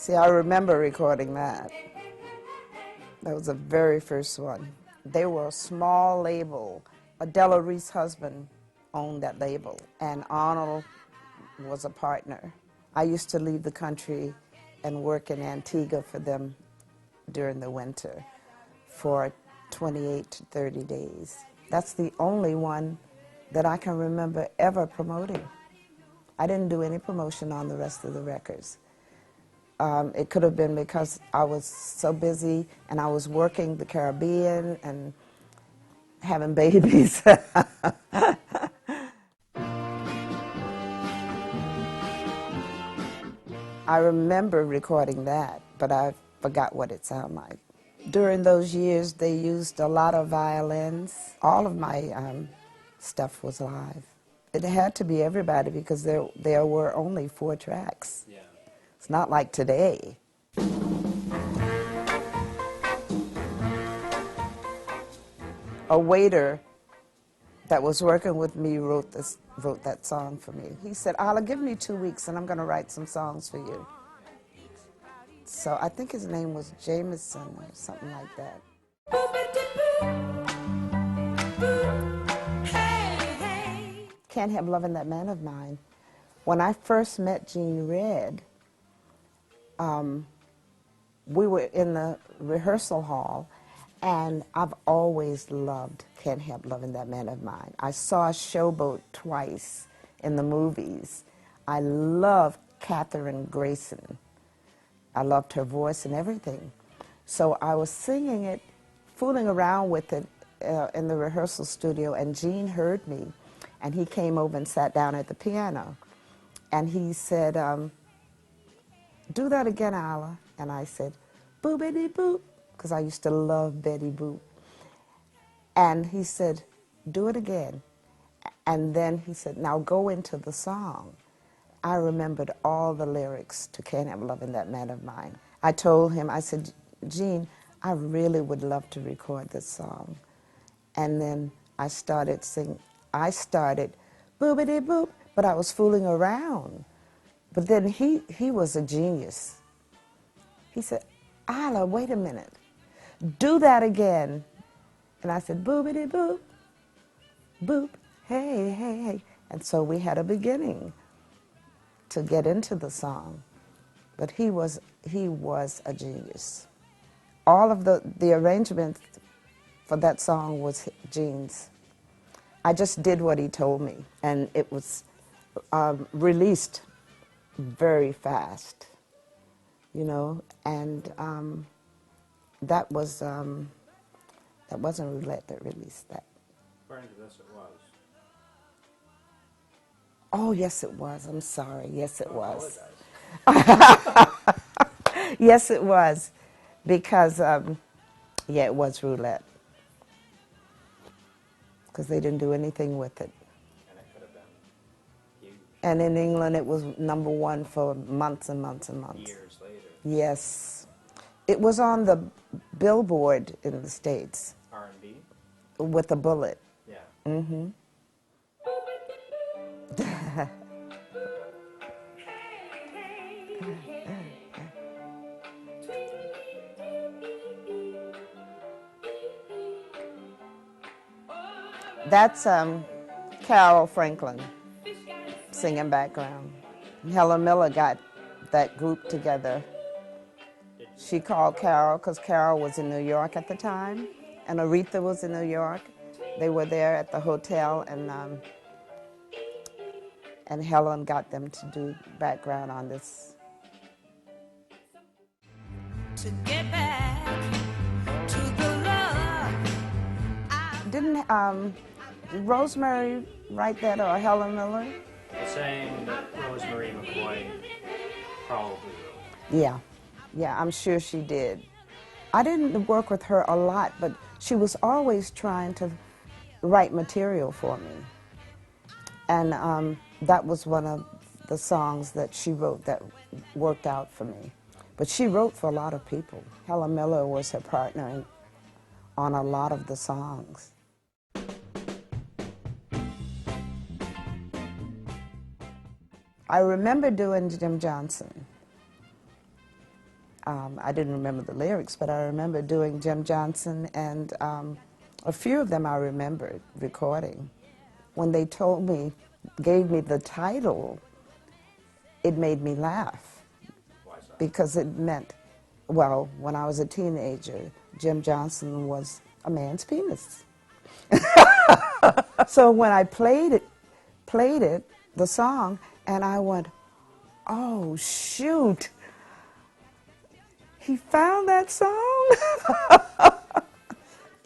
See, I remember recording that. That was the very first one. They were a small label. Adela Reese's husband owned that label, and Arnold was a partner. I used to leave the country and work in Antigua for them during the winter for 28 to 30 days. That's the only one that I can remember ever promoting. I didn't do any promotion on the rest of the records. It could have been because I was so busy and I was working the Caribbean and having babies. I remember recording that, but I forgot what it sounded like. During those years, they used a lot of violins. All of my stuff was live. It had to be everybody because there were only 4 tracks. Yeah. It's not like today. A waiter that was working with me wrote that song for me. He said, "Ila, give me 2 weeks and I'm going to write some songs for you." So I think his name was Jameson or something like that. Can't Help Loving That Man of Mine. When I first met Gene Redd, we were in the rehearsal hall, and I've always loved Can't Help Loving That Man of Mine. I saw Showboat twice in the movies. I loved Katherine Grayson. I loved her voice and everything. So I was singing it, fooling around with it in the rehearsal studio, and Gene heard me, and he came over and sat down at the piano. And he said, "Do that again, Ila." And I said, "Boopity boop," because I used to love Betty Boop. And he said, "Do it again." And then he said, "Now go into the song." I remembered all the lyrics to Can't Help Loving That Man of Mine. I told him, I said, "Gene, I really would love to record this song." And then I started singing. I started boopity boop, but I was fooling around. But then he was a genius. He said, "Ila, wait a minute. Do that again." And I said, "Boopity boop, boop, hey, hey, hey." And so we had a beginning to get into the song. But he was a genius. All of the arrangements for that song was Gene's. I just did what he told me, and it was released very fast, you know, and that wasn't Roulette that released that. According to this, it was. Oh, yes, it was. I'm sorry. Yes, it was. Apologize. Yes, it was, because yeah, it was Roulette, because they didn't do anything with it. And it could have been huge. And in England, it was #1 for months and months and months. Years later. Yes. It was on the Billboard in the States. R&B? With a bullet. Yeah. Mm-hmm. That's Carol Franklin singing background. Helen Miller got that group together. She called Carol because Carol was in New York at the time, and Aretha was in New York. They were there at the hotel, and Helen got them to do background on this. To get back to the love. Didn't Rosemary write that, or Helen Miller? Saying that Rosemary McCoy probably wrote. Yeah, yeah, I'm sure she did. I didn't work with her a lot, but she was always trying to write material for me. And that was one of the songs that she wrote that worked out for me. But she wrote for a lot of people. Helen Miller was her partner on a lot of the songs. I remember doing Jim Johnson. I didn't remember the lyrics, but I remember doing Jim Johnson, and a few of them I remembered recording. When they told me, gave me the title, it made me laugh. Why is that? Because it meant, well, when I was a teenager, Jim Johnson was a man's penis. So when I played it, the song, and I went, oh, shoot, he found that song?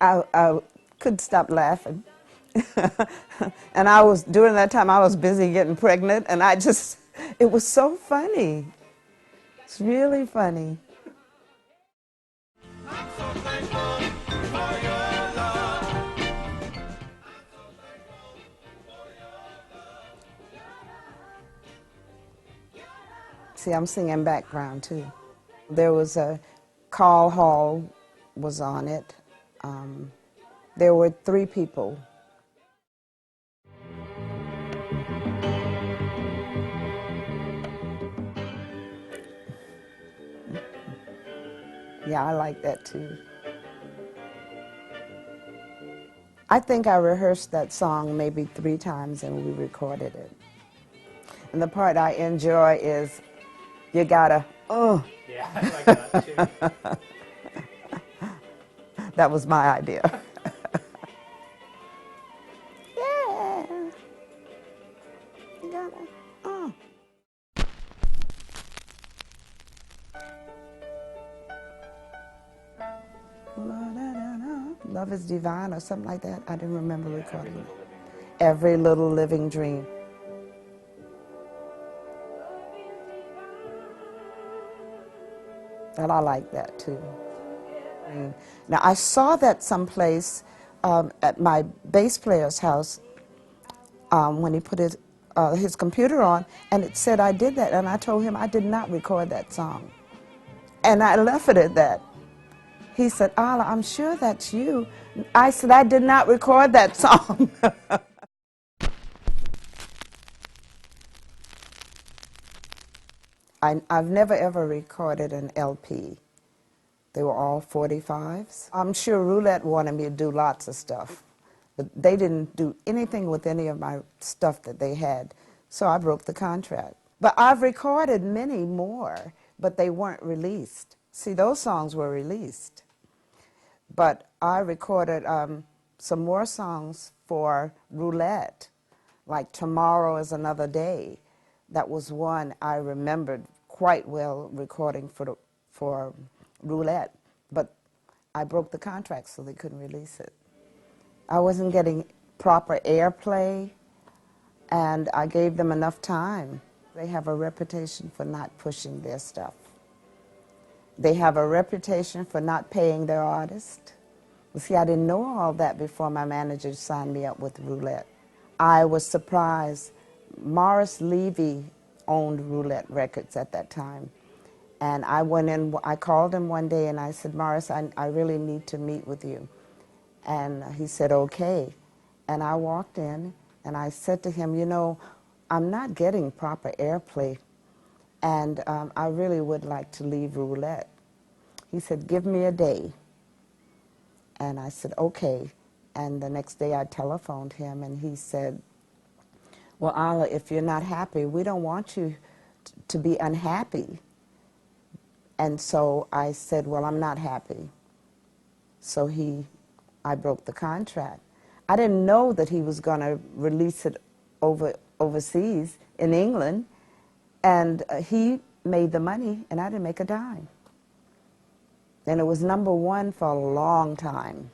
I couldn't stop laughing. And during that time, I was busy getting pregnant, and it was so funny. It's really funny. I'm so thankful for your love. See, I'm singing background, too. There was Carl Hall was on it. There were 3 people. Yeah, I like that too. I think I rehearsed that song maybe 3 times and we recorded it. And the part I enjoy is, you gotta, Yeah, I like that too. that was my idea. Yeah, you gotta, Love is divine or something like that. I didn't remember recording it. Every little living dream. And I like that too. Now I saw that someplace at my bass player's house when he put his computer on, and it said I did that, and I told him I did not record that song. And I left it at that. He said, Ila, I'm sure that's you. I said, I did not record that song. I've never ever recorded an LP. They were all 45s. I'm sure Roulette wanted me to do lots of stuff, but they didn't do anything with any of my stuff that they had, so I broke the contract. But I've recorded many more, but they weren't released. See, those songs were released. But I recorded some more songs for Roulette, like Tomorrow is Another Day. That was one I remembered quite well recording for Roulette, but I broke the contract so they couldn't release it. I wasn't getting proper airplay, and I gave them enough time. They have a reputation for not pushing their stuff. They have a reputation for not paying their artists. Well, see, I didn't know all that before my manager signed me up with Roulette. I was surprised. Morris Levy owned Roulette Records at that time. And I went in, I called him one day and I said, Morris, I really need to meet with you. And he said, okay. And I walked in and I said to him, you know, I'm not getting proper airplay, and I really would like to leave Roulette. He said, give me a day. And I said, okay. And the next day I telephoned him and he said, well, Ila, if you're not happy, we don't want you to be unhappy. And so I said, well, I'm not happy. So I broke the contract. I didn't know that he was going to release it overseas in England, and he made the money and I didn't make a dime. And it was #1 for a long time.